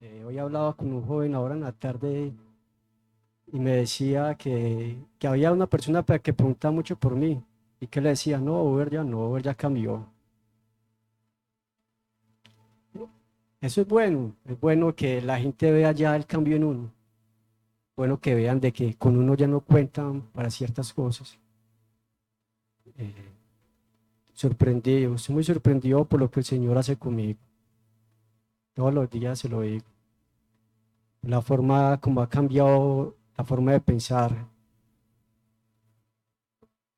Hoy hablaba con un joven ahora en la tarde y me decía que había una persona que preguntaba mucho por mí y que le decía, no, Uber ya no, Uber ya cambió. Eso es bueno que la gente vea ya el cambio en uno, bueno que vean de que con uno ya no cuentan para ciertas cosas. Eh, Sorprendido, estoy muy sorprendido por lo que el Señor hace conmigo. Todos los días se lo digo. La forma como ha cambiado la forma de pensar,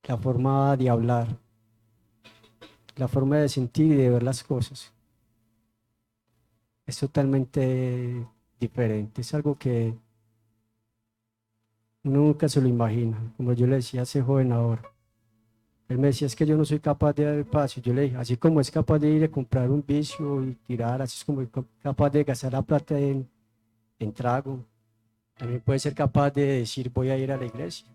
la forma de hablar, la forma de sentir y de ver las cosas. Es totalmente diferente, es algo que uno nunca se lo imagina, como yo le decía a ese joven ahora. Él me decía, es que yo no soy capaz de dar el paso. Yo le dije, así como es capaz de ir a comprar un vicio y tirar, así es como es capaz de gastar la plata en trago, también puede ser capaz de decir, voy a ir a la iglesia.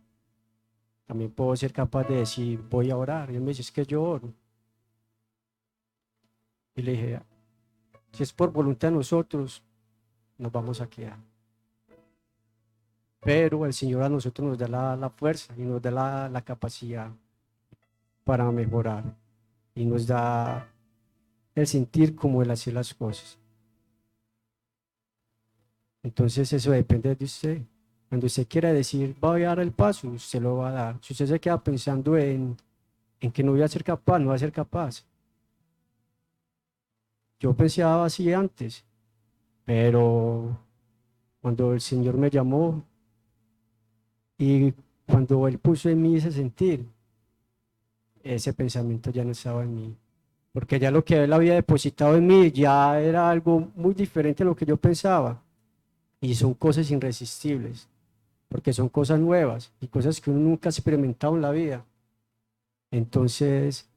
También puedo ser capaz de decir, voy a orar. Y él me dice, es que yo oro. Y le dije, si es por voluntad de nosotros, nos vamos a quedar. Pero el Señor a nosotros nos da la fuerza y nos da la capacidad para mejorar y nos da el sentir como Él hace las cosas. Entonces eso depende de usted. Cuando usted quiera decir, voy a dar el paso, usted lo va a dar. Si usted se queda pensando en que no voy a ser capaz, no va a ser capaz. Yo pensaba así antes, pero cuando el Señor me llamó y cuando Él puso en mí ese sentir, ese pensamiento ya no estaba en mí. Porque ya lo que Él había depositado en mí ya era algo muy diferente a lo que yo pensaba. Y son cosas irresistibles, porque son cosas nuevas y cosas que uno nunca ha experimentado en la vida. Entonces,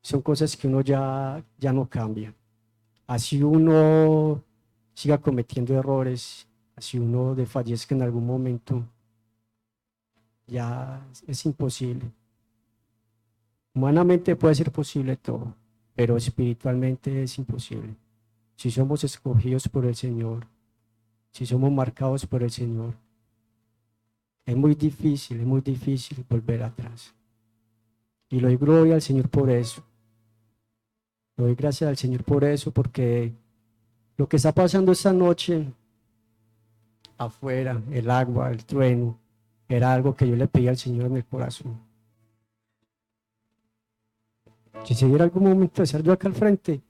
son cosas que uno ya no cambia. Así uno siga cometiendo errores, así uno desfallezca en algún momento, ya es imposible. Humanamente puede ser posible todo, pero espiritualmente es imposible. Si somos escogidos por el Señor, si somos marcados por el Señor, es muy difícil volver atrás. Y le doy gloria al Señor por eso. Le doy gracias al Señor por eso, porque lo que está pasando esta noche afuera, el agua, el trueno, era algo que yo le pedí al Señor en el corazón. Si se diera algún momento de ser yo acá al frente,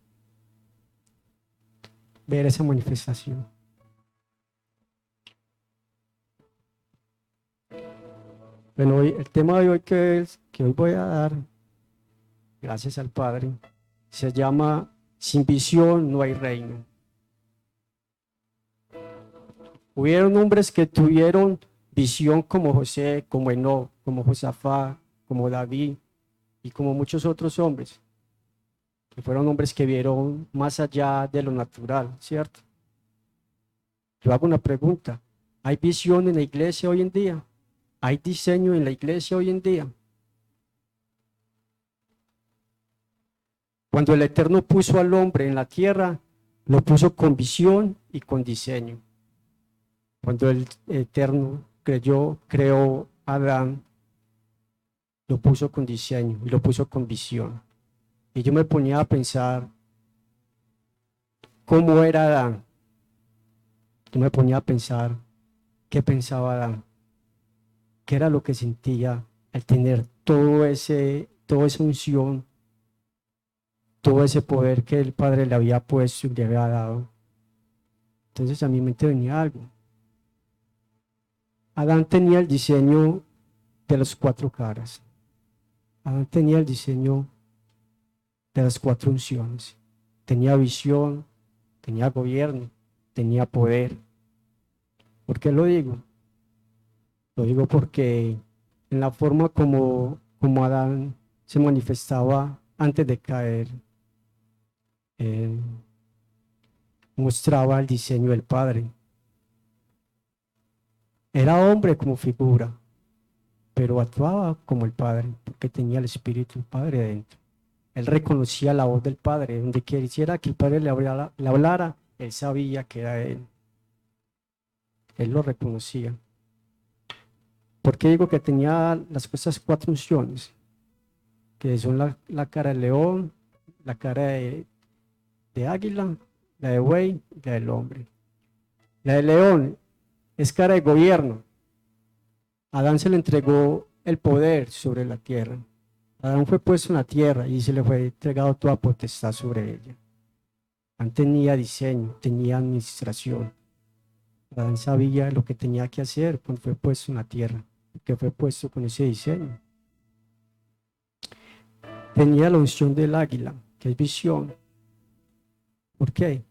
ver esa manifestación. Bueno, hoy, el tema de hoy que hoy voy a dar, gracias al Padre, se llama Sin visión no hay reino. Hubieron hombres que tuvieron visión como José, como Enoc, como Josafá, como David y como muchos otros hombres, que fueron hombres que vieron más allá de lo natural, ¿cierto? Yo hago una pregunta, ¿hay visión en la iglesia hoy en día? ¿Hay diseño en la iglesia hoy en día? Cuando el Eterno puso al hombre en la tierra, lo puso con visión y con diseño. Cuando el Eterno creó a Adán, lo puso con diseño y lo puso con visión. Y yo me ponía a pensar cómo era Adán. Yo me ponía a pensar qué pensaba Adán, qué era lo que sentía al tener toda esa unción, todo ese poder que el Padre le había puesto y le había dado. Entonces a mi mente venía algo. Adán tenía el diseño de las cuatro caras. Adán tenía el diseño de las cuatro unciones. Tenía visión, tenía gobierno, tenía poder. ¿Por qué lo digo? Lo digo porque en la forma como Adán se manifestaba antes de caer, eh, mostraba el diseño del Padre. Era hombre como figura, pero actuaba como el Padre, porque tenía el Espíritu del Padre dentro. Él reconocía la voz del Padre, donde quisiera que el Padre le hablara, él sabía que era él lo reconocía. ¿Por qué digo que tenía estas 4 unciones? Que son la cara de león, la cara de águila, la de buey y la del hombre. La de león es cara de gobierno. Adán se le entregó el poder sobre la tierra. Adán fue puesto en la tierra y se le fue entregado toda potestad sobre ella. Adán tenía diseño, tenía administración. Adán sabía lo que tenía que hacer cuando fue puesto en la tierra, que fue puesto con ese diseño. Tenía la unción del águila, que es visión. ¿Por qué?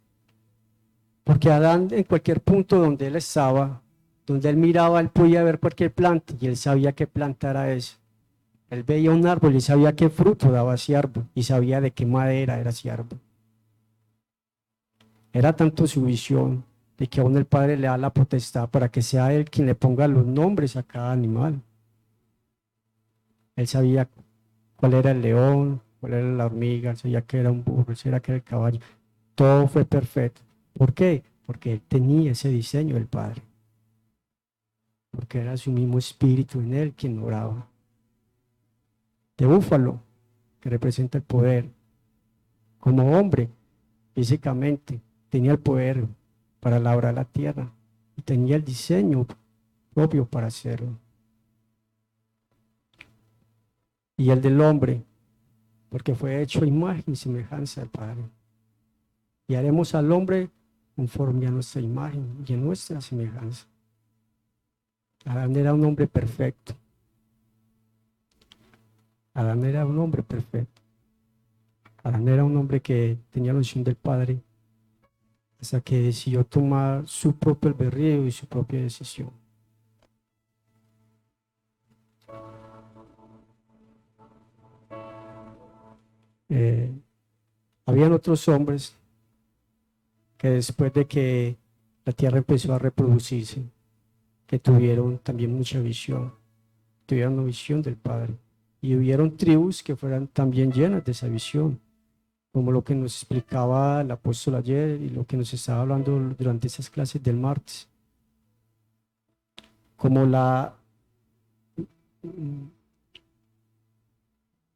Porque Adán, en cualquier punto donde él estaba, donde él miraba, él podía ver cualquier planta y él sabía qué planta era esa. Él veía un árbol y sabía qué fruto daba ese árbol y sabía de qué madera era ese árbol. Era tanto su visión de que aún el Padre le da la potestad para que sea él quien le ponga los nombres a cada animal. Él sabía cuál era el león, cuál era la hormiga, él sabía que era un burro, él sabía que era el caballo. Todo fue perfecto. ¿Por qué? Porque él tenía ese diseño del Padre. Porque era su mismo espíritu en él quien oraba. De búfalo, que representa el poder. Como hombre, físicamente, tenía el poder para labrar la tierra y tenía el diseño propio para hacerlo. Y el del hombre, porque fue hecho a imagen y semejanza del Padre. Y haremos al hombre conforme a nuestra imagen y a nuestra semejanza. Adán era un hombre perfecto. Adán era un hombre perfecto. Adán era un hombre que tenía la unción del Padre hasta que decidió tomar su propio albedrío y su propia decisión. Habían otros hombres que después de que la tierra empezó a reproducirse, que tuvieron también mucha visión, tuvieron una visión del Padre. Y hubieron tribus que fueran también llenas de esa visión, como lo que nos explicaba el apóstol ayer y lo que nos estaba hablando durante esas clases del martes. Como la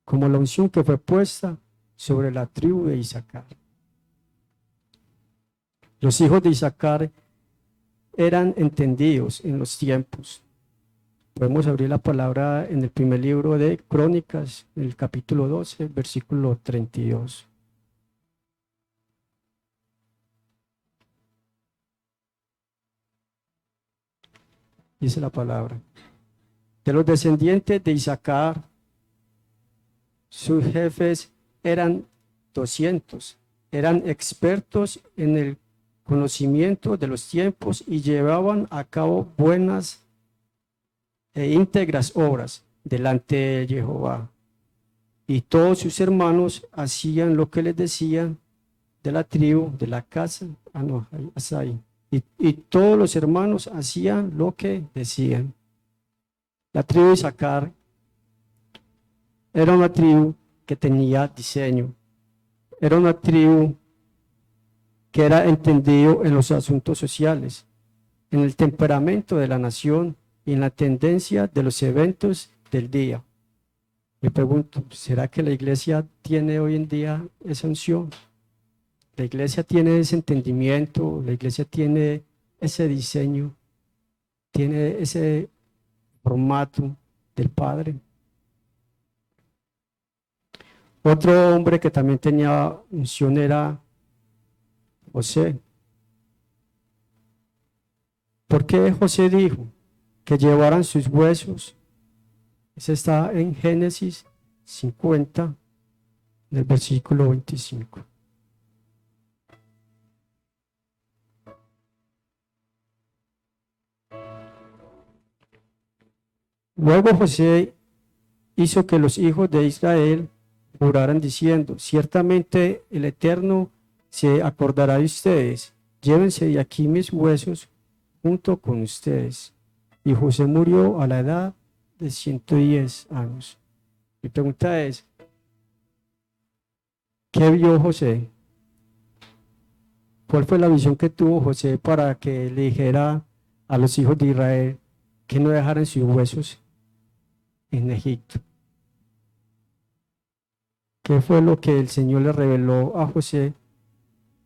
unción que fue puesta sobre la tribu de Isaacar. Los hijos de Isaacar eran entendidos en los tiempos. Podemos abrir la palabra en el primer libro de Crónicas, en el capítulo 12, versículo 32. Dice la palabra: de los descendientes de Isaacar, sus jefes eran 200, eran expertos en el conocimiento de los tiempos y llevaban a cabo buenas e íntegras obras delante de Jehová. Y todos sus hermanos hacían lo que les decían de la tribu, de la casa, hasta ahí. Y todos los hermanos hacían lo que decían. La tribu de Isaacar era una tribu que tenía diseño, era una tribu que era entendido en los asuntos sociales, en el temperamento de la nación y en la tendencia de los eventos del día. Me pregunto, ¿será que la iglesia tiene hoy en día esa unción? La iglesia tiene ese entendimiento, la iglesia tiene ese diseño, tiene ese formato del Padre. Otro hombre que también tenía unción era José. ¿Por qué José dijo que llevaran sus huesos? Ese está en Génesis 50, del versículo 25. Luego José hizo que los hijos de Israel juraran diciendo: ciertamente el Eterno se acordará de ustedes, llévense de aquí mis huesos junto con ustedes. Y José murió a la edad de 110 años. Mi pregunta es, ¿qué vio José ¿Cuál fue la visión que tuvo José para que le dijera a los hijos de Israel que no dejaran sus huesos en Egipto? ¿Qué fue lo que el Señor le reveló a José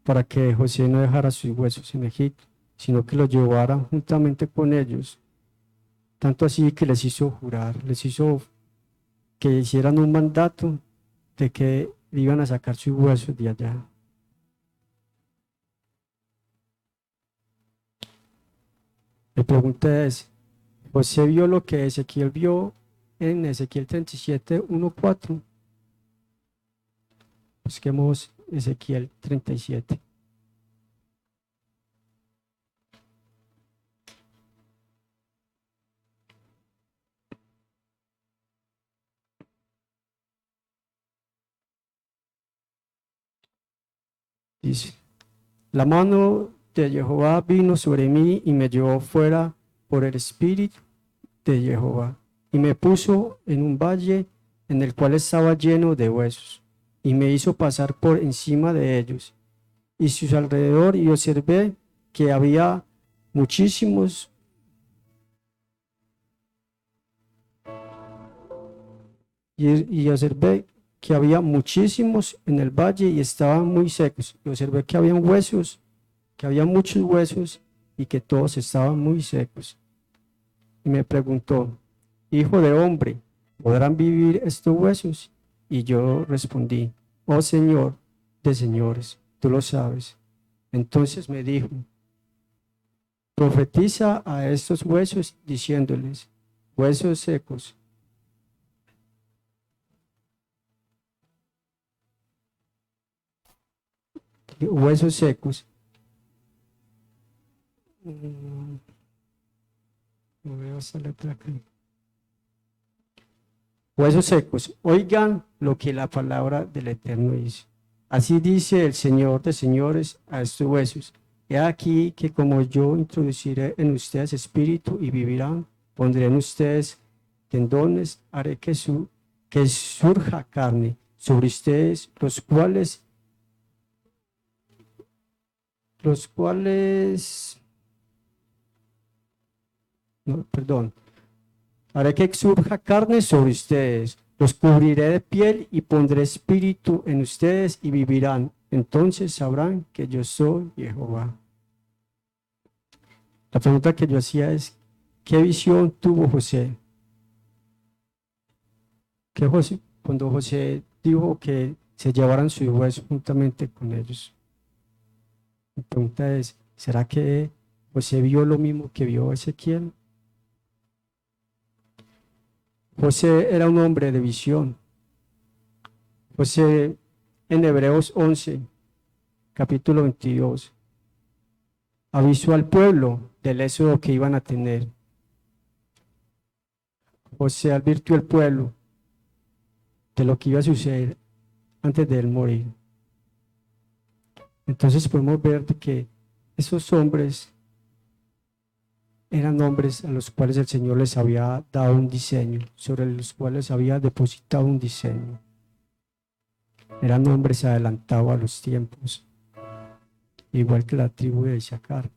para que José no dejara sus huesos en Egipto, sino que los llevara juntamente con ellos? Tanto así que les hizo jurar, les hizo que hicieran un mandato de que iban a sacar sus huesos de allá. La pregunta es, ¿José vio lo que Ezequiel vio en Ezequiel 37, 1-4? Busquemos Ezequiel 37. Dice, la mano de Jehová vino sobre mí y me llevó fuera por el espíritu de Jehová y me puso en un valle en el cual estaba lleno de huesos y me hizo pasar por encima de ellos y sus alrededor y observé que había muchísimos y observé que había muchísimos en el valle y estaban muy secos y observé que habían huesos, que había muchos huesos y que todos estaban muy secos. Y me preguntó, hijo de hombre, ¿podrán vivir estos huesos? Y yo respondí, oh Señor de señores, tú lo sabes. Entonces me dijo, profetiza a estos huesos diciéndoles, huesos secos, huesos secos. No veo esa letra aquí. Huesos secos, oigan lo que la palabra del Eterno dice. Así dice el Señor de señores a estos huesos. He aquí que como yo introduciré en ustedes espíritu y vivirán, pondré en ustedes tendones, haré que surja carne sobre ustedes, no, perdón, haré que surja carne sobre ustedes, los cubriré de piel y pondré espíritu en ustedes y vivirán. Entonces sabrán que yo soy Jehová. La pregunta que yo hacía es, ¿qué visión tuvo José? Cuando José dijo que se llevaran sus huesos juntamente con ellos. La pregunta es, ¿será que José vio lo mismo que vio Ezequiel? José era un hombre de visión. José en Hebreos 11, capítulo 22, avisó al pueblo del éxodo que iban a tener. José advirtió al pueblo de lo que iba a suceder antes de él morir. Entonces podemos ver que esos hombres eran hombres a los cuales el Señor les había dado un diseño, sobre los cuales había depositado un diseño. Eran hombres adelantados a los tiempos, igual que la tribu de Isaacar.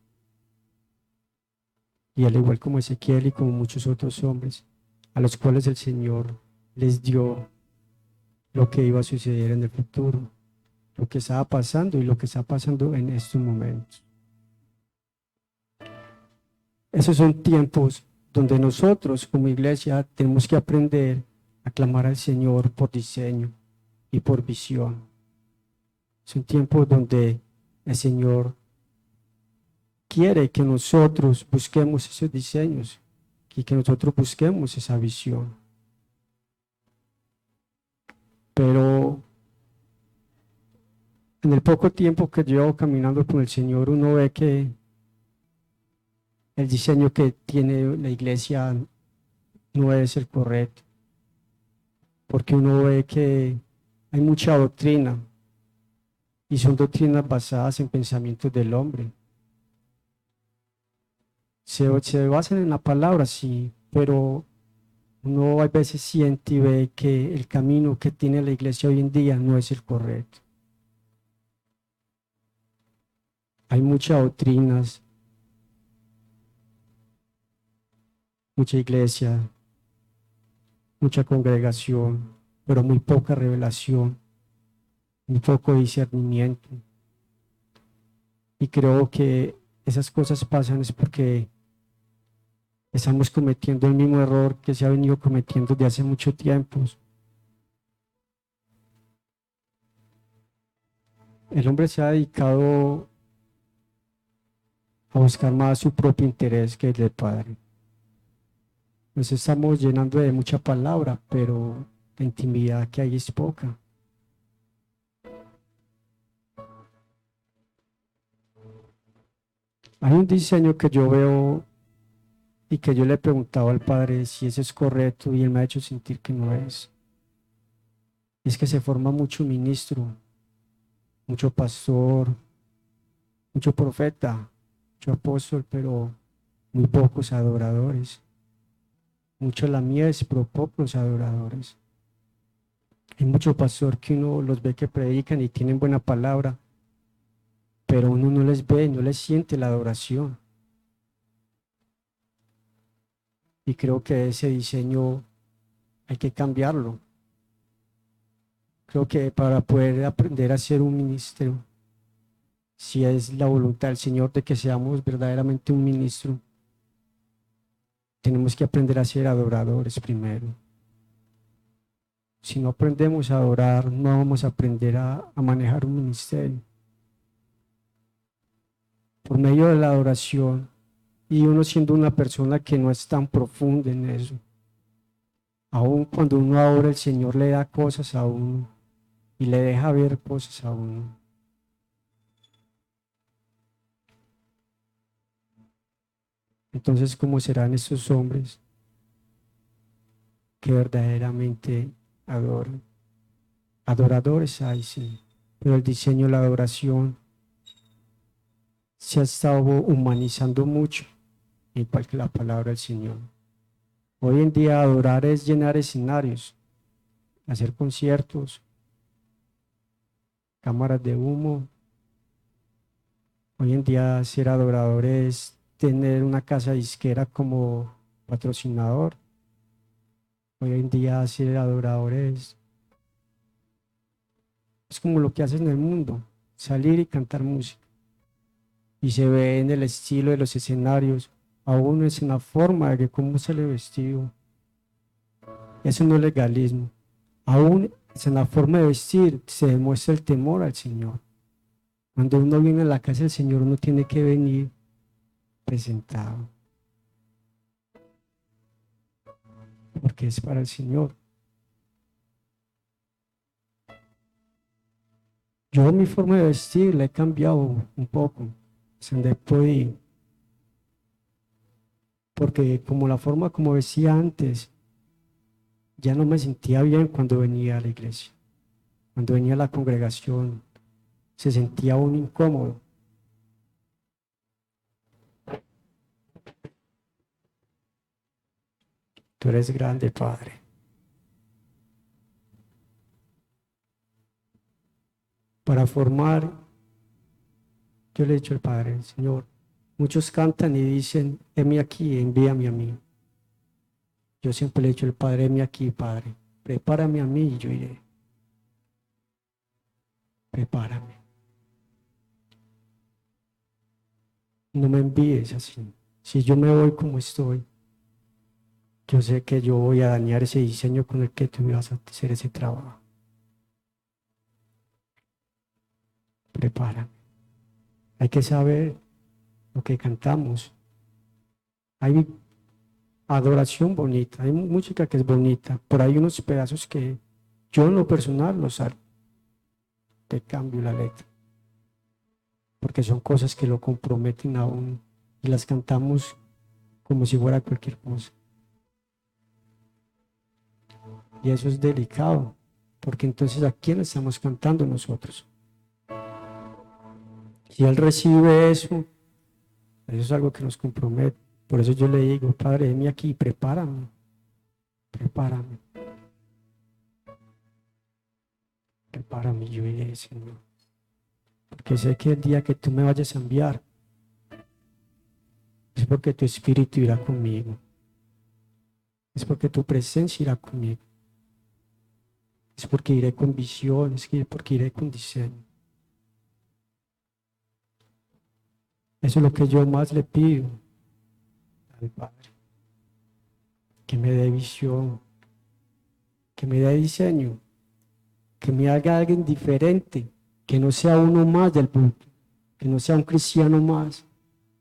Y al igual como Ezequiel y como muchos otros hombres, a los cuales el Señor les dio lo que iba a suceder en el futuro, lo que estaba pasando y lo que está pasando en estos momentos. Esos son tiempos donde nosotros como iglesia tenemos que aprender a clamar al Señor por diseño y por visión. Son tiempos donde el Señor quiere que nosotros busquemos esos diseños y que nosotros busquemos esa visión. Pero en el poco tiempo que llevo caminando con el Señor, uno ve que el diseño que tiene la iglesia no es el correcto, porque uno ve que hay mucha doctrina y son doctrinas basadas en pensamientos del hombre. Se basan en la palabra, sí, pero uno a veces siente y ve que el camino que tiene la iglesia hoy en día no es el correcto. Hay muchas doctrinas, mucha iglesia, mucha congregación, pero muy poca revelación, muy poco discernimiento. Y creo que esas cosas pasan es porque estamos cometiendo el mismo error que se ha venido cometiendo desde hace mucho tiempo. El hombre se ha dedicado a buscar más su propio interés que el del Padre. Nos estamos llenando de mucha palabra, pero la intimidad que hay es poca. Hay un diseño que yo veo y que yo le he preguntado al Padre si ese es correcto y él me ha hecho sentir que no es. Es que se forma mucho ministro, mucho pastor, mucho profeta, mucho apóstol, pero muy pocos adoradores. Mucho la mies, pero pocos adoradores. Hay mucho pastor que uno los ve que predican y tienen buena palabra, pero uno no les ve, no les siente la adoración. Y creo que ese diseño hay que cambiarlo. Creo que para poder aprender a ser un ministro, si es la voluntad del Señor de que seamos verdaderamente un ministro, tenemos que aprender a ser adoradores primero. Si no aprendemos a adorar, no vamos a aprender a manejar un ministerio. Por medio de la adoración, y uno siendo una persona que no es tan profunda en eso, aun cuando uno adora, el Señor le da cosas a uno y le deja ver cosas a uno. Entonces, ¿cómo serán estos hombres que verdaderamente adoran? Adoradores hay, sí, pero el diseño de la adoración se ha estado humanizando mucho, igual que la palabra del Señor. Hoy en día adorar es llenar escenarios, hacer conciertos, cámaras de humo. Hoy en día ser adorador es tener una casa disquera como patrocinador. Hoy en día ser adorador es como lo que haces en el mundo, salir y cantar música. Y se ve en el estilo de los escenarios, aún es en la forma de cómo sale vestido. Eso no es legalismo. Aún es en la forma de vestir, se demuestra el temor al Señor. Cuando uno viene a la casa del Señor, uno tiene que venir presentado, porque es para el Señor. Yo mi forma de vestir la he cambiado un poco, se donde he podido, porque como la forma como vestía antes, ya no me sentía bien cuando venía a la iglesia, cuando venía a la congregación, se sentía uno incómodo. Tú eres grande, Padre. Para formar, yo le he dicho al Padre, Señor, muchos cantan y dicen, heme aquí, envíame a mí. Yo siempre le he dicho al Padre, heme aquí, Padre, prepárame a mí y yo iré. Prepárame. No me envíes así. Si yo me voy como estoy, yo sé que yo voy a dañar ese diseño con el que tú me vas a hacer ese trabajo. Prepárame. Hay que saber lo que cantamos. Hay adoración bonita, hay música que es bonita, pero hay unos pedazos que yo en lo personal los salto, te cambio la letra, porque son cosas que lo comprometen a uno y las cantamos como si fuera cualquier cosa. Y eso es delicado, porque entonces ¿a quién estamos cantando nosotros? Si él recibe eso, eso es algo que nos compromete. Por eso yo le digo, Padre, heme aquí, prepárame, prepárame, prepárame, yo iré, Señor. porque sé que el día que tú me vayas a enviar es porque tu espíritu irá conmigo, es porque tu presencia irá conmigo, es porque iré con visión, es porque iré con diseño. Eso es lo que yo más le pido al Padre, que me dé visión, que me dé diseño, que me haga alguien diferente, que no sea uno más del mundo, que no sea un cristiano más.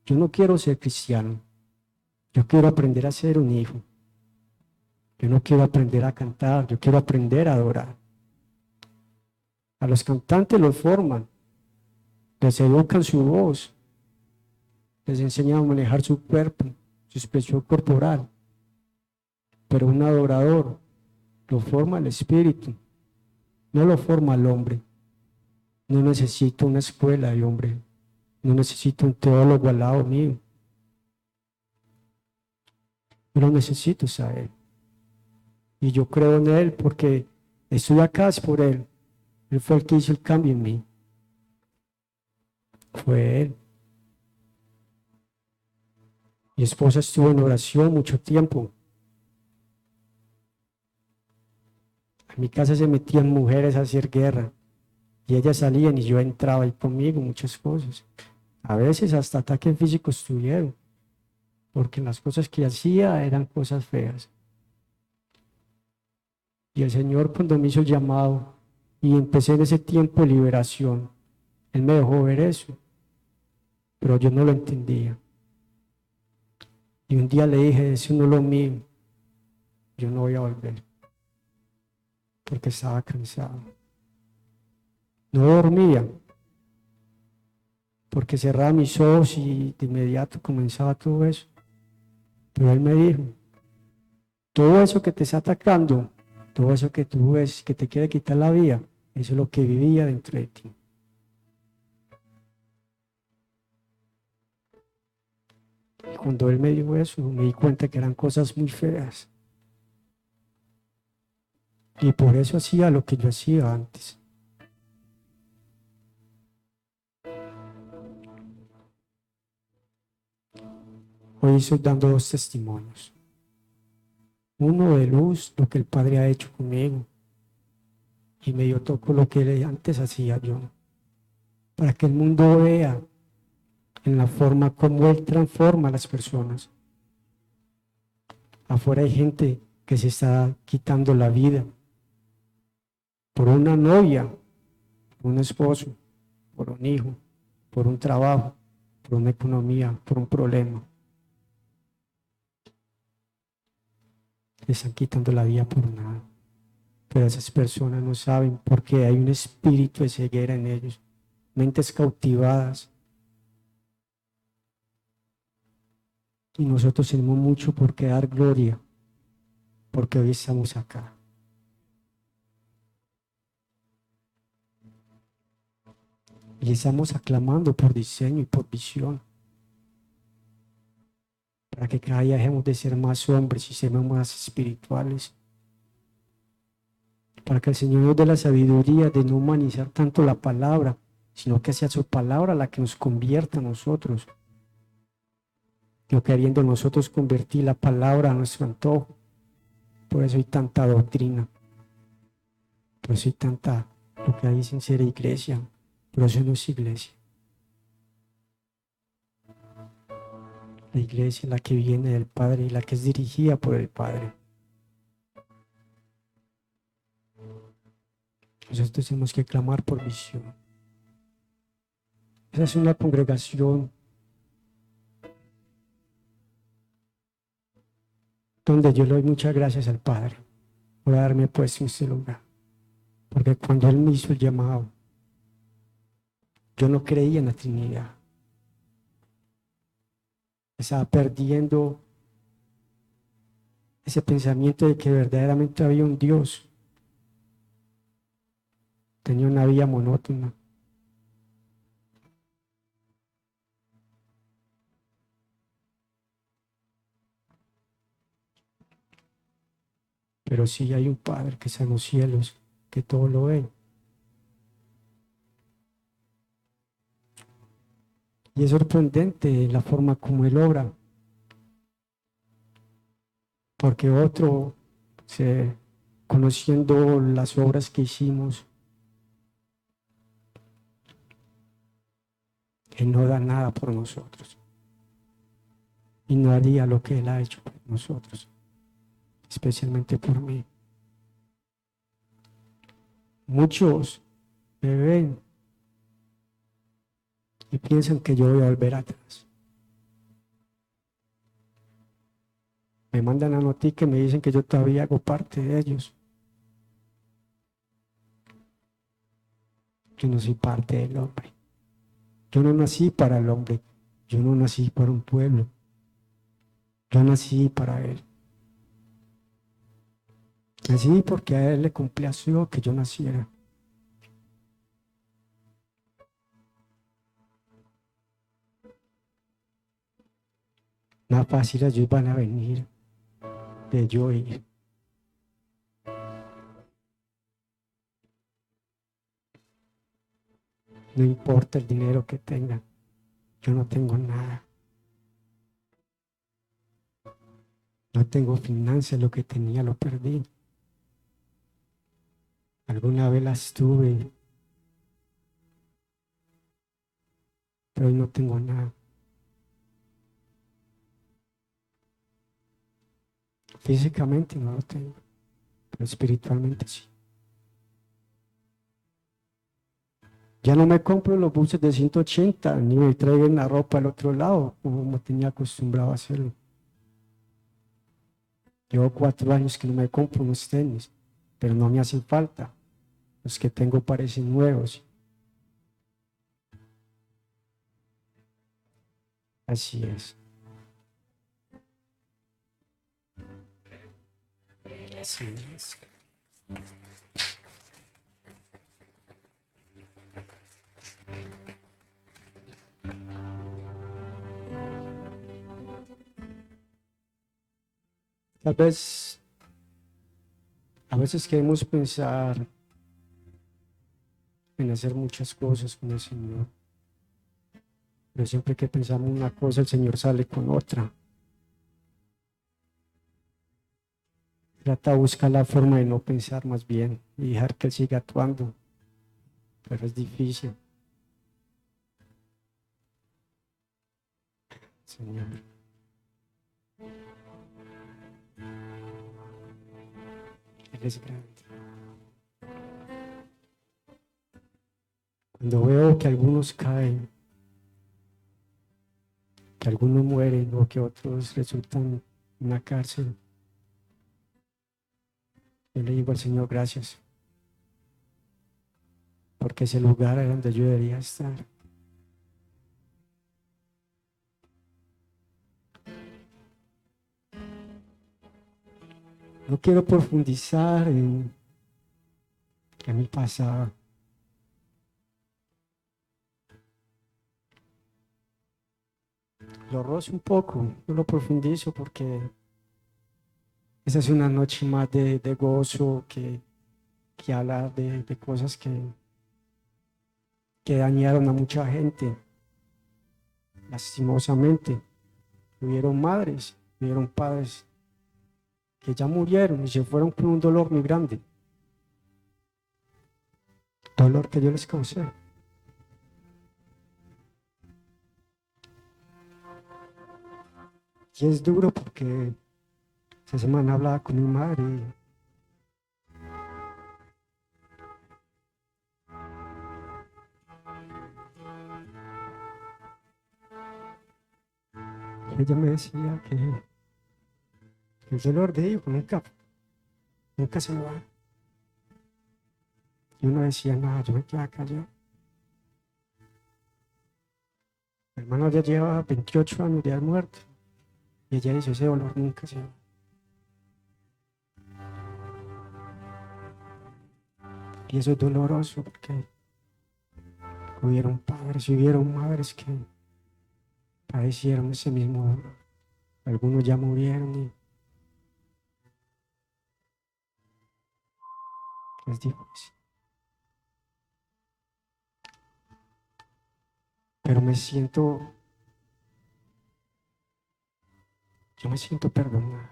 Yo no quiero ser cristiano, yo quiero aprender a ser un hijo. Yo no quiero aprender a cantar, yo quiero aprender a adorar. A los cantantes los forman, les educan su voz, les enseñan a manejar su cuerpo, su expresión corporal. Pero un adorador lo forma el espíritu, no lo forma el hombre. No necesito una escuela de hombre, no necesito un teólogo al lado mío. Yo lo necesito saber. Y yo creo en Él porque estoy acá es por Él. Él fue el que hizo el cambio en mí. Fue Él. Mi esposa estuvo en oración mucho tiempo. En mi casa se metían mujeres a hacer guerra y ellas salían y yo entraba ahí conmigo, muchas cosas. A veces hasta ataques físicos tuvieron, porque las cosas que hacía eran cosas feas. Y el Señor cuando me hizo el llamado y empecé en ese tiempo de liberación, Él me dejó ver eso, pero yo no lo entendía. Y un día le dije, eso no es lo mío, yo no voy a volver, porque estaba cansado. No dormía, porque cerraba mis ojos y de inmediato comenzaba todo eso. Pero Él me dijo, todo eso que te está atacando, todo eso que tú ves que te quiere quitar la vida, eso es lo que vivía dentro de ti. Y cuando Él me dijo eso, me di cuenta que eran cosas muy feas. Y por eso hacía lo que yo hacía antes. Hoy estoy dando dos testimonios. Uno de luz, lo que el Padre ha hecho conmigo. Y medio toco lo que antes hacía yo. Para que el mundo vea en la forma como Él transforma a las personas. Afuera hay gente que se está quitando la vida por una novia, por un esposo, por un hijo, por un trabajo, por una economía, por un problema. Le están quitando la vida por nada. Pero esas personas no saben porque hay un espíritu de ceguera en ellos, mentes cautivadas. Y nosotros tenemos mucho por qué dar gloria, porque hoy estamos acá. Y estamos aclamando por diseño y por visión, para que cada día dejemos de ser más hombres y seamos más espirituales. Para que el Señor nos dé la sabiduría de no humanizar tanto la palabra, sino que sea su palabra la que nos convierta a nosotros. No queriendo nosotros convertir la palabra a nuestro antojo. Por eso hay tanta doctrina. Por eso hay tanta, lo que dicen ser iglesia. Pero eso no es iglesia. La iglesia es la que viene del Padre y la que es dirigida por el Padre. Nosotros tenemos que clamar por visión. Esa es una congregación donde yo le doy muchas gracias al Padre por haberme puesto en este lugar. Porque cuando Él me hizo el llamado, yo no creía en la Trinidad. Estaba perdiendo ese pensamiento de que verdaderamente había un Dios. Tenía una vida monótona. Pero sí hay un Padre que está en los cielos, que todo lo ve. Y es sorprendente la forma como Él obra, porque otro, conociendo las obras que hicimos, Él no da nada por nosotros y no haría lo que Él ha hecho por nosotros, especialmente por mí. Muchos me ven y piensan que yo voy a volver atrás. Me mandan a noticia que me dicen que yo todavía hago parte de ellos. Yo no soy parte del hombre. Yo no nací para el hombre. Yo no nací para un pueblo. Yo nací para Él. Nací porque a Él le complació que yo naciera. Más fácil ellos van a venir de yo ir. No importa el dinero que tengan. Yo no tengo nada. No tengo finanzas. Lo que tenía lo perdí. Alguna vez las tuve, pero hoy no tengo nada. Físicamente no lo tengo, pero espiritualmente sí. Ya no me compro los buses de 180 ni me traigan la ropa al otro lado, como me tenía acostumbrado a hacerlo. Llevo 4 años que no me compro unos tenis, pero no me hacen falta. Los que tengo parecen nuevos. Así es. Así es. Tal vez, a veces queremos pensar en hacer muchas cosas con el Señor, pero siempre que pensamos una cosa, el Señor sale con otra. Trata de buscar la forma de no pensar más bien y dejar que Él siga actuando, pero es difícil, Señor. Él es grande. Cuando veo que algunos caen, que algunos mueren o que otros resultan en la cárcel, yo le digo al Señor gracias, porque ese lugar era donde yo debería estar. No quiero profundizar en mi pasado. Lo rozo un poco, no lo profundizo porque esa es una noche más de gozo que hablar de cosas que dañaron a mucha gente, lastimosamente. Hubieron madres, hubieron padres que ya murieron y se fueron por un dolor muy grande, dolor que yo les causé. Y es duro porque esta semana hablaba con mi madre y ella me decía que el dolor de hijo nunca se va. Yo no decía nada, yo me quedaba callado. Mi hermano ya lleva 28 años de haber muerto y ella dice, ese dolor nunca se va. Y eso es doloroso porque hubieron padres y hubieron madres que padecieron ese mismo dolor. Algunos ya murieron y es difícil. pero yo me siento perdonado.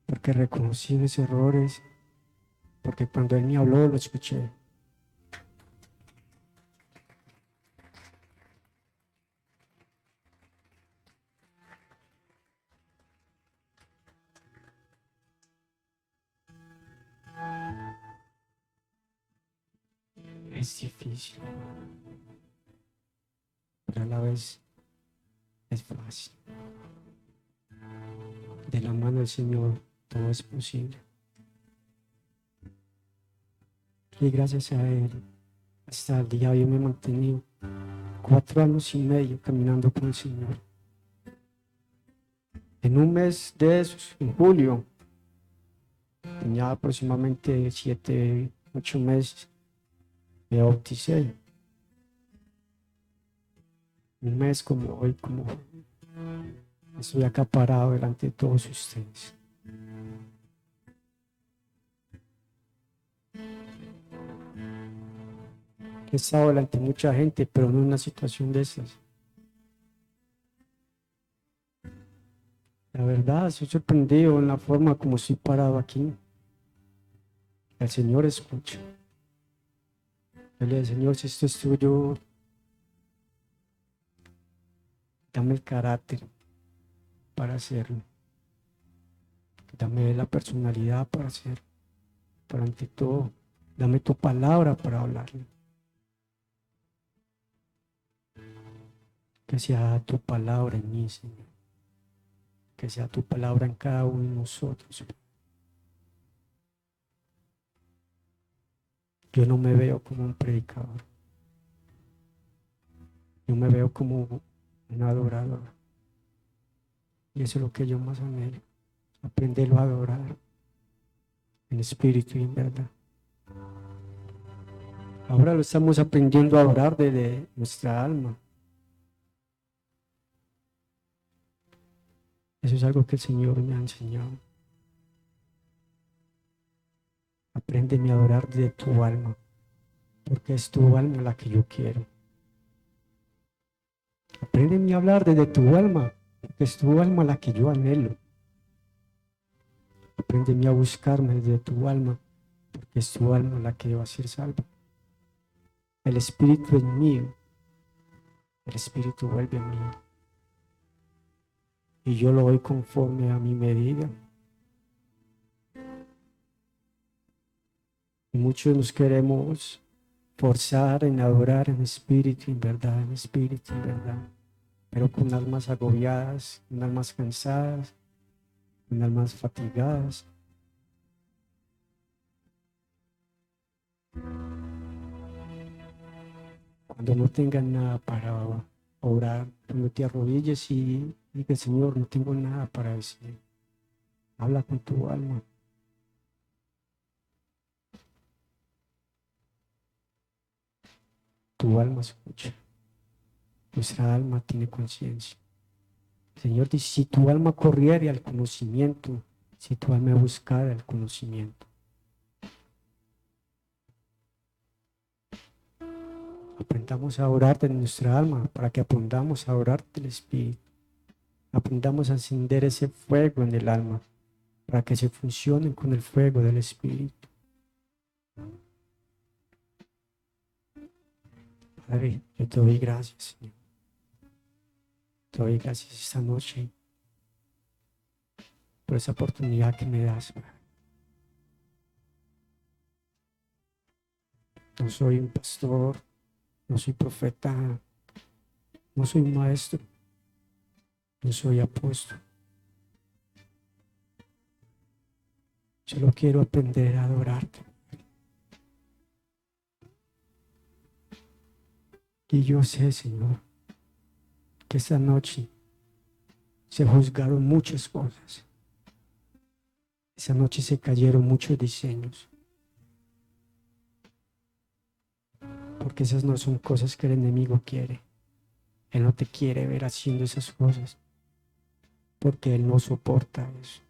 Porque reconocí mis errores, porque cuando Él me habló lo escuché. Es difícil, pero a la vez es fácil. De la mano del Señor todo es posible. Y gracias a Él, hasta el día de hoy me he mantenido 4 años y medio caminando con el Señor. En un mes de esos, en julio, tenía aproximadamente 7, 8 meses, me bauticé. Un mes como hoy, como estoy acá parado delante de todos ustedes. He estado delante de mucha gente, pero no en una situación de esas. La verdad, estoy sorprendido en la forma como estoy parado aquí. El Señor escucha. Yo le digo, Señor, si esto es tuyo, dame el carácter para hacerlo. Dame la personalidad para hacerlo. Pero ante todo, dame tu palabra para hablarle. Que sea tu palabra en mí, Señor. Que sea tu palabra en cada uno de nosotros. Yo no me veo como un predicador. Yo me veo como un adorador. Y eso es lo que yo más anhelo. Aprenderlo a adorar en espíritu y en verdad. Ahora lo estamos aprendiendo a adorar desde nuestra alma. Eso es algo que el Señor me ha enseñado. Apréndeme a adorar desde tu alma, porque es tu alma la que yo quiero. Apréndeme a hablar desde tu alma, porque es tu alma la que yo anhelo. Apréndeme a buscarme desde tu alma, porque es tu alma la que va a ser salva. El Espíritu es mío, el Espíritu vuelve a mí. Y yo lo doy conforme a mi medida. Y muchos nos queremos forzar en adorar en espíritu, en verdad, en espíritu, en verdad. Pero con almas agobiadas, con almas cansadas, con almas fatigadas. Cuando no tengan nada para orar, cuando te arrodilles y digas, Señor, no tengo nada para decir. Habla con tu alma. Tu alma escucha. Nuestra alma tiene conciencia. El Señor dice, si tu alma corriere al conocimiento, si tu alma buscara el conocimiento. Aprendamos a orar de nuestra alma para que aprendamos a orar del Espíritu. Aprendamos a encender ese fuego en el alma para que se funcionen con el fuego del Espíritu. Padre, yo te doy gracias, Señor. Te doy gracias esta noche por esa oportunidad que me das, Padre. No soy un pastor, no soy profeta, no soy un maestro, no soy apóstol. Solo quiero aprender a adorarte. Y yo sé, Señor, que esta noche se juzgaron muchas cosas. Esa noche se cayeron muchos diseños. Porque esas no son cosas que el enemigo quiere. Él no te quiere ver haciendo esas cosas. Porque él no soporta eso.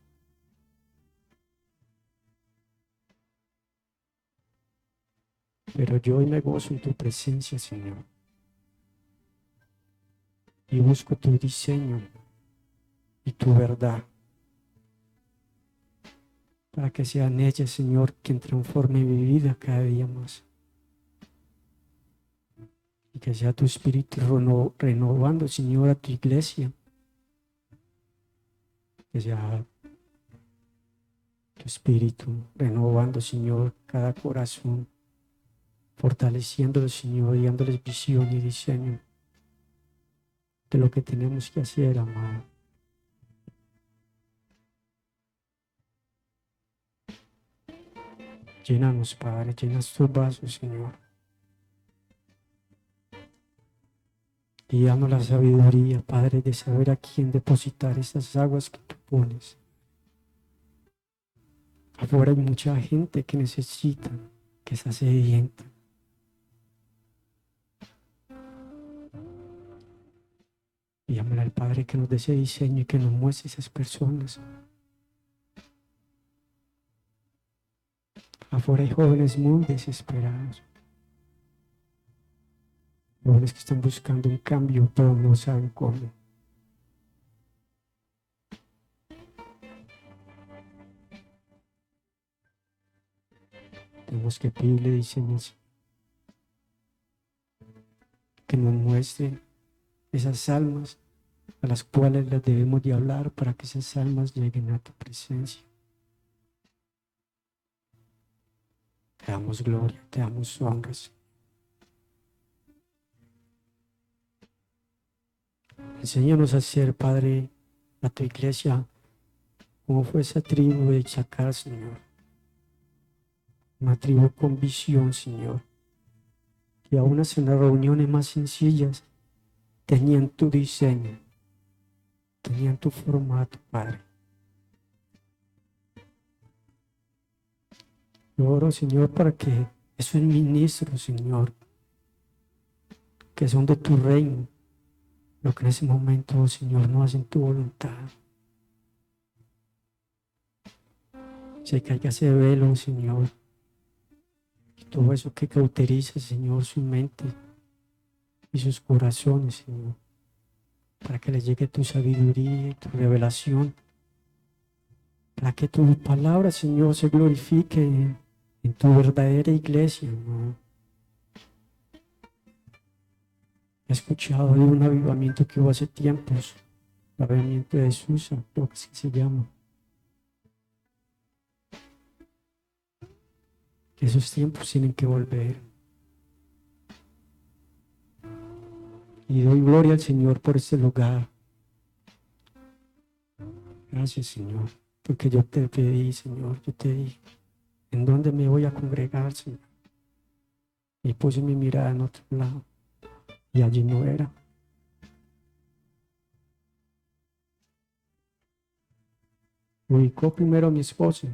pero yo hoy me gozo en tu presencia, Señor, y busco tu diseño y tu verdad, para que sean ellas, Señor, quien transforme mi vida cada día más. Y que sea tu Espíritu renovando, Señor, a tu iglesia. Que sea tu Espíritu renovando, Señor, cada corazón, fortaleciéndolo, Señor, y dándoles visión y diseño de lo que tenemos que hacer, amado. Llénanos, Padre, llena estos vasos, Señor. Y danos la sabiduría, Padre, de saber a quién depositar esas aguas que tú pones. Afuera hay mucha gente que necesita, que está sedienta. Y llámale al Padre que nos dé ese diseño y que nos muestre esas personas. Afuera hay jóvenes muy desesperados. Jóvenes que están buscando un cambio, pero no saben cómo. Tenemos que pedirle diseños que nos muestren esas almas a las cuales las debemos de hablar para que esas almas lleguen a tu presencia. Te damos gloria, te damos honras. Enséñanos a ser, Padre, a tu iglesia, como fue esa tribu de Isaacar, Señor. Una tribu con visión, Señor. Que aún en las reuniones más sencillas tenían tu diseño, tenían tu formato, Padre. Yo oro, Señor, para que esos ministros, Señor, que son de tu reino, lo que en ese momento, Señor, no hacen tu voluntad. Se caiga ese velo, Señor, y todo eso que cauteriza, Señor, su mente y sus corazones, Señor, para que les llegue tu sabiduría y tu revelación, para que tu palabra, Señor, se glorifique en tu verdadera iglesia, ¿no? He escuchado de un avivamiento que hubo hace tiempos, el avivamiento de Susa, creo que así se llama. Que esos tiempos tienen que volver. Y doy gloria al Señor por este lugar. Gracias, Señor, porque yo te pedí, Señor, yo te dije, ¿en dónde me voy a congregar, Señor? Y puse mi mirada en otro lado, y allí no era. Ubicó primero a mi esposo.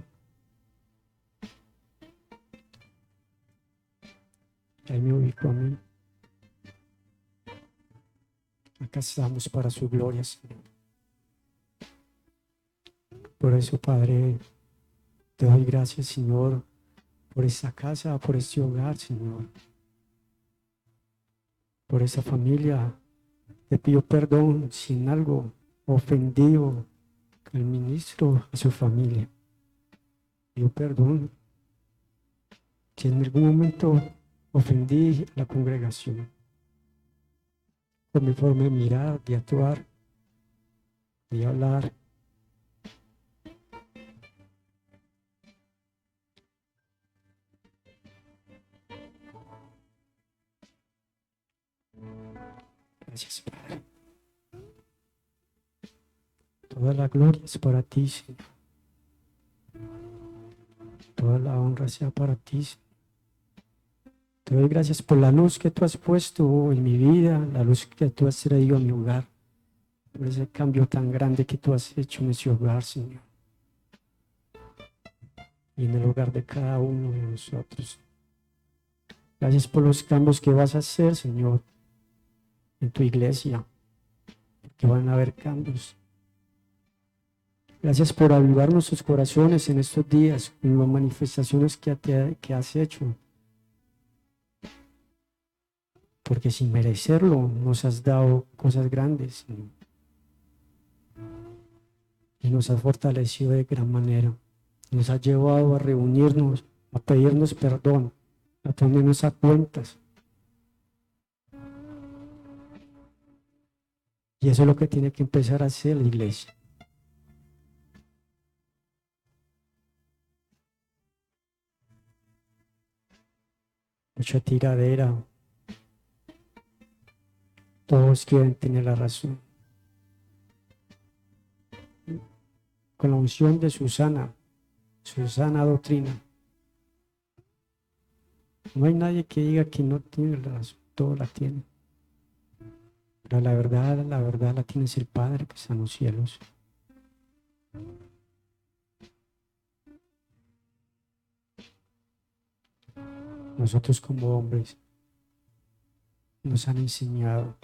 Ahí me ubicó a mí. Acá estamos para su gloria, Señor. Por eso, Padre, te doy gracias, Señor, por esta casa, por este hogar, Señor. Por esa familia. Te pido perdón si en algo ofendido al ministro, a su familia. Pido perdón si en algún momento ofendí a la congregación por mi forma de mirar, de actuar, de hablar. Gracias, Padre. Toda la gloria es para ti, Señor. Toda la honra sea para ti, Señor. Te doy gracias por la luz que tú has puesto en mi vida, la luz que tú has traído a mi hogar, por ese cambio tan grande que tú has hecho en ese hogar, Señor, y en el hogar de cada uno de nosotros. Gracias por los cambios que vas a hacer, Señor, en tu iglesia, que van a haber cambios. Gracias por avivar nuestros corazones en estos días, con las manifestaciones que has hecho porque sin merecerlo nos has dado cosas grandes, Señor, y nos has fortalecido de gran manera. Nos has llevado a reunirnos, a pedirnos perdón, a ponernos a cuentas. Y eso es lo que tiene que empezar a hacer la iglesia. Mucha tiradera. Todos quieren tener la razón. Con la unción de Susana doctrina, no hay nadie que diga que no tiene la razón, todos la tienen. Pero la verdad la tiene el Padre que está en los cielos. Nosotros como hombres nos han enseñado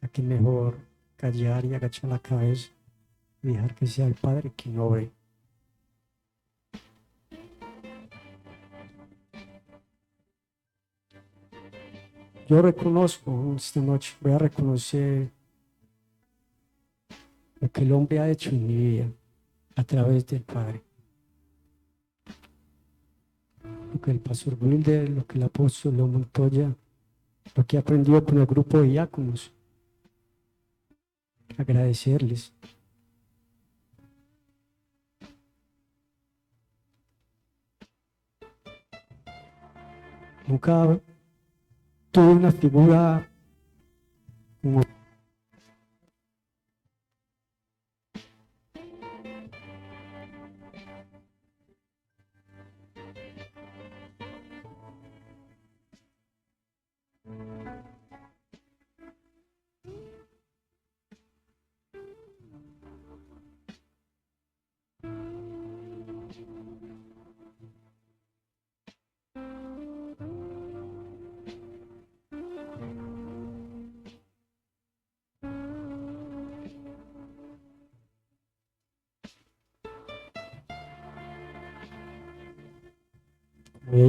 a que mejor callar y agachar la cabeza y dejar que sea el Padre quien obre. Yo reconozco esta noche, voy a reconocer lo que el hombre ha hecho en mi vida a través del Padre. Lo que el pastor Wilder, lo que el apóstol Leo Montoya, lo que he aprendido con el grupo de diáconos. Agradecerles. Nunca tuve una figura como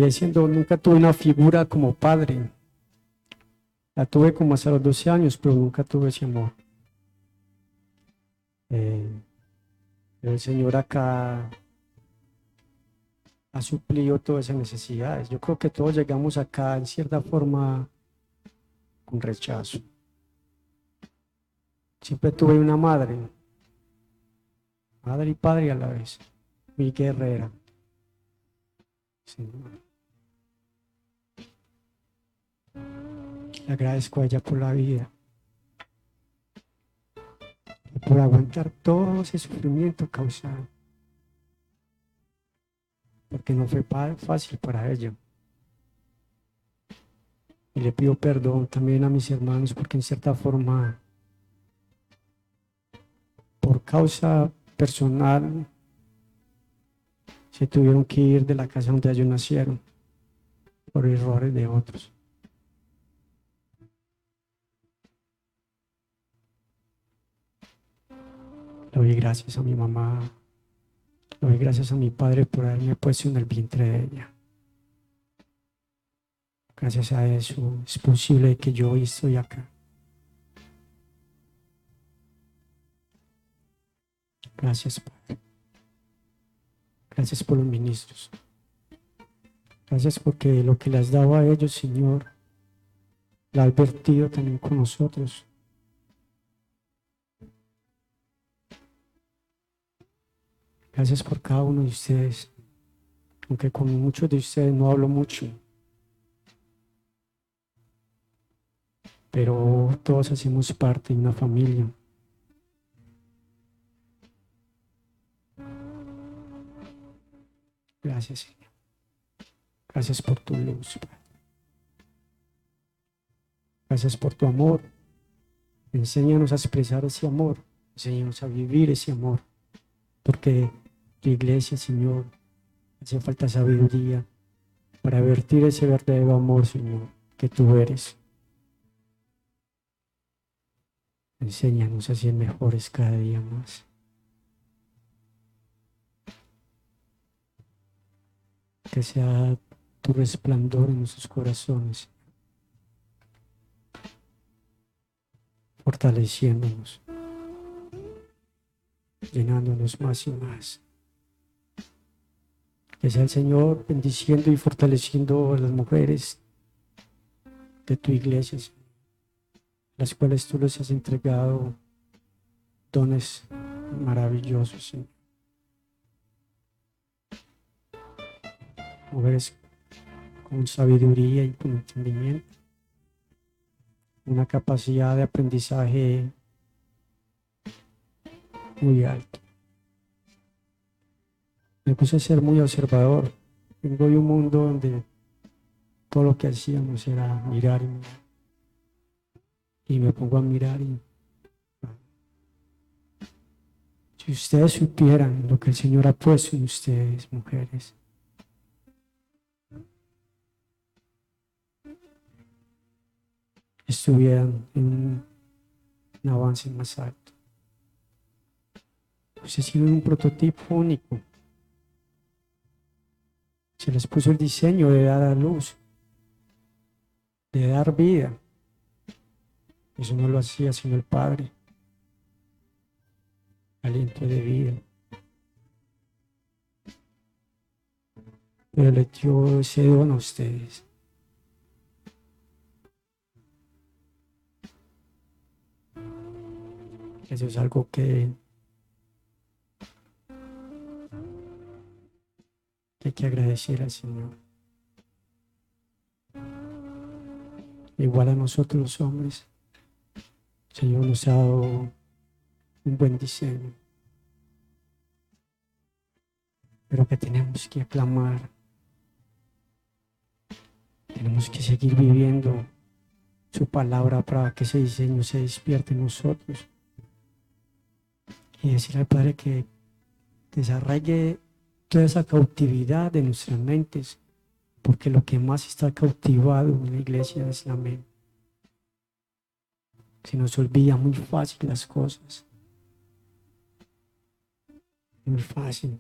diciendo, nunca tuve una figura como padre. La tuve como hasta los 12 años, pero nunca tuve ese amor. El Señor acá ha suplido todas esas necesidades. Yo creo que todos llegamos acá en cierta forma con rechazo. Siempre tuve una madre y padre a la vez, muy guerrera. Señor. Le agradezco a ella por la vida, por aguantar todo ese sufrimiento causado, porque no fue fácil para ella. Y le pido perdón también a mis hermanos, porque en cierta forma, por causa personal, se tuvieron que ir de la casa donde ellos nacieron, por errores de otros. Le doy gracias a mi mamá, le doy gracias a mi padre por haberme puesto en el vientre de ella. Gracias a eso es posible que yo hoy estoy acá. Gracias, Padre. Gracias por los ministros. Gracias porque lo que le has dado a ellos, Señor, lo has vertido también con nosotros. Gracias por cada uno de ustedes, aunque con muchos de ustedes no hablo mucho, pero todos hacemos parte de una familia. Gracias, Señor. Gracias por tu luz, Padre. Gracias por tu amor. Enséñanos a expresar ese amor. Enséñanos a vivir ese amor. Porque tu iglesia, Señor, hace falta sabiduría para vertir ese verdadero amor, Señor, que tú eres. Enséñanos a ser mejores cada día más. Que sea tu resplandor en nuestros corazones, fortaleciéndonos, llenándonos más y más. Que sea el Señor bendiciendo y fortaleciendo a las mujeres de tu iglesia, Señor, las cuales tú les has entregado dones maravillosos, Señor. Mujeres con sabiduría y con entendimiento, una capacidad de aprendizaje muy alta. Me puse a ser muy observador. Vengo de un mundo donde todo lo que hacíamos era mirar y mirar. Y me pongo a mirar y si ustedes supieran lo que el Señor ha puesto en ustedes, mujeres, estuvieran en un avance más alto. Ustedes tienen un prototipo único. Se les puso el diseño de dar a luz, de dar vida. Eso no lo hacía sino el Padre. Aliento de vida. Pero le dio ese don a ustedes. Eso es algo que hay que agradecer al Señor. Igual a nosotros los hombres, el Señor nos ha dado un buen diseño, pero que tenemos que aclamar, tenemos que seguir viviendo su palabra para que ese diseño se despierte en nosotros y decir al Padre que desarraigue toda esa cautividad de nuestras mentes, porque lo que más está cautivado en la iglesia es la mente. Se nos olvida muy fácil las cosas, muy fácil.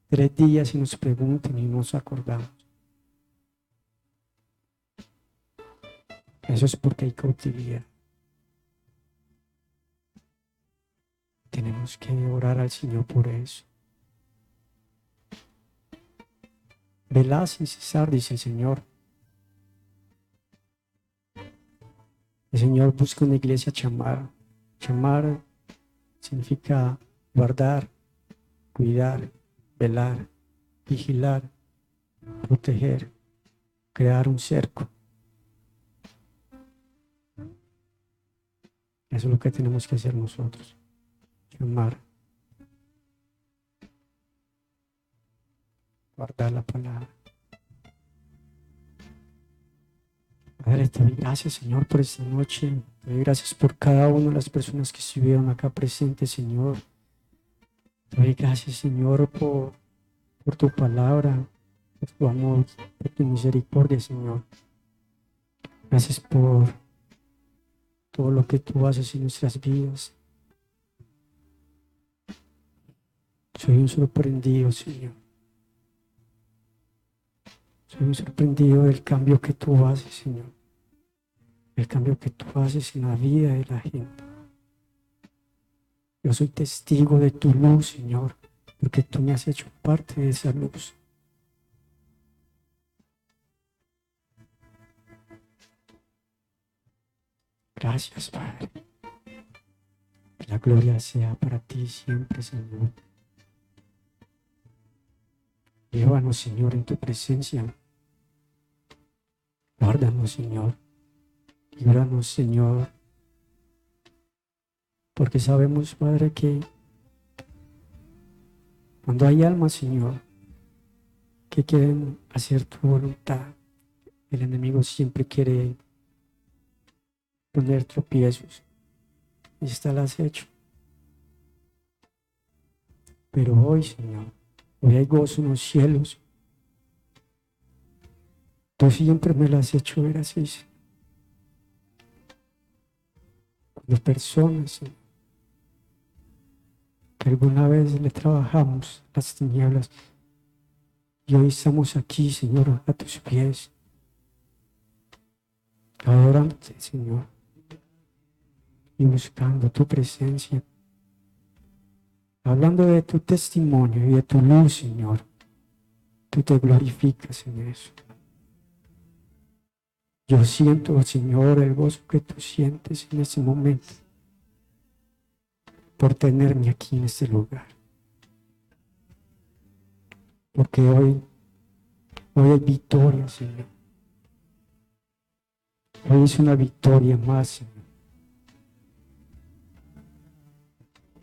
3 días y nos preguntan y no nos acordamos. Eso es porque hay cautividad. Tenemos que orar al Señor por eso. Velad sin cesar, dice el Señor. El Señor busca una iglesia chamar. Chamar significa guardar, cuidar, velar, vigilar, proteger, crear un cerco. Eso es lo que tenemos que hacer nosotros. Chamar. Guardar la palabra. Padre, te doy gracias, Señor, por esta noche. Te doy gracias por cada una de las personas que estuvieron acá presentes, Señor. Te doy gracias, Señor, por tu palabra, por tu amor, por tu misericordia, Señor. Gracias por todo lo que tú haces en nuestras vidas. Soy un sorprendido, Señor. Soy un sorprendido del cambio que tú haces, Señor. El cambio que tú haces en la vida de la gente. Yo soy testigo de tu luz, Señor, porque tú me has hecho parte de esa luz. Gracias, Padre. Que la gloria sea para ti siempre, Señor. Llévanos, Señor, en tu presencia. Guárdanos, Señor. Líbranos, Señor. Porque sabemos, Padre, que cuando hay almas, Señor, que quieren hacer tu voluntad, el enemigo siempre quiere poner tropiezos. Y esta la has hecho. Pero hoy, Señor, hoy hay gozo en los cielos. Tú siempre me lo has hecho ver así, Señor. Cuando personas, Señor, que alguna vez le trabajamos las tinieblas Y hoy estamos aquí, Señor, a tus pies, adorándote, Señor, y buscando tu presencia, hablando de tu testimonio y de tu luz, Señor. Tú te glorificas en eso. Yo siento, Señor, el gozo que tú sientes en este momento por tenerme aquí en este lugar. Porque hoy hay victoria, Señor. Hoy es una victoria más, Señor.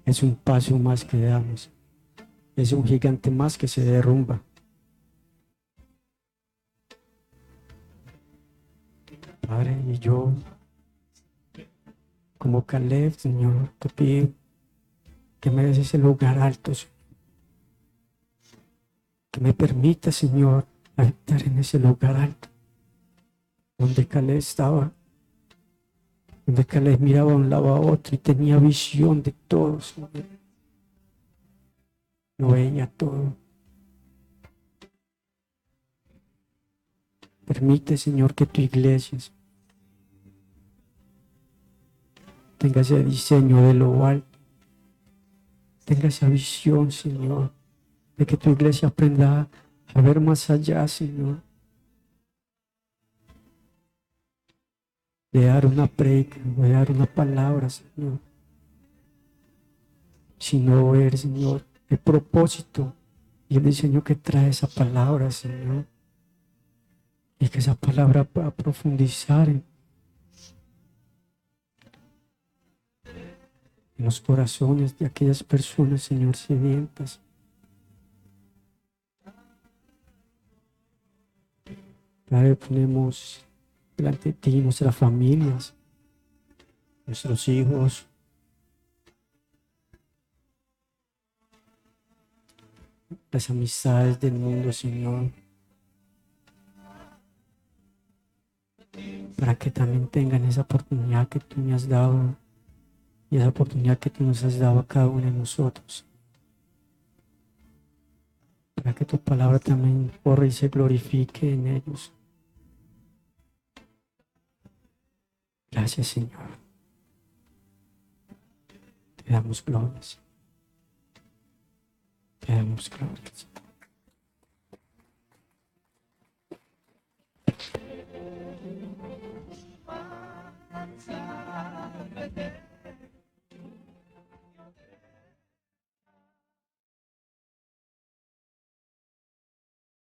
Es un paso más que damos. Es un gigante más que se derrumba. Padre, y yo, como Caleb, Señor, te pido que me des ese lugar alto, Señor. Que me permita, Señor, habitar en ese lugar alto, donde Caleb estaba, donde Caleb miraba de un lado a otro y tenía visión de todo, Señor. Lo veía todo. Permite, Señor, que tu iglesia tenga ese diseño de lo alto, tenga esa visión, Señor, de que tu iglesia aprenda a ver más allá, Señor, de dar una predica, de dar una palabra, Señor, sino ver, Señor, el propósito y el diseño que trae esa palabra, Señor, y que esa palabra pueda profundizar en los corazones de aquellas personas, Señor, sedientas. Padre, ponemos delante de ti nuestras familias, nuestros hijos, las amistades del mundo, Señor, para que también tengan esa oportunidad que tú me has dado y esa oportunidad que tú nos has dado a cada uno de nosotros, para que tu palabra también corra y se glorifique en ellos. Gracias, Señor. Te damos glorias. Te damos glorias.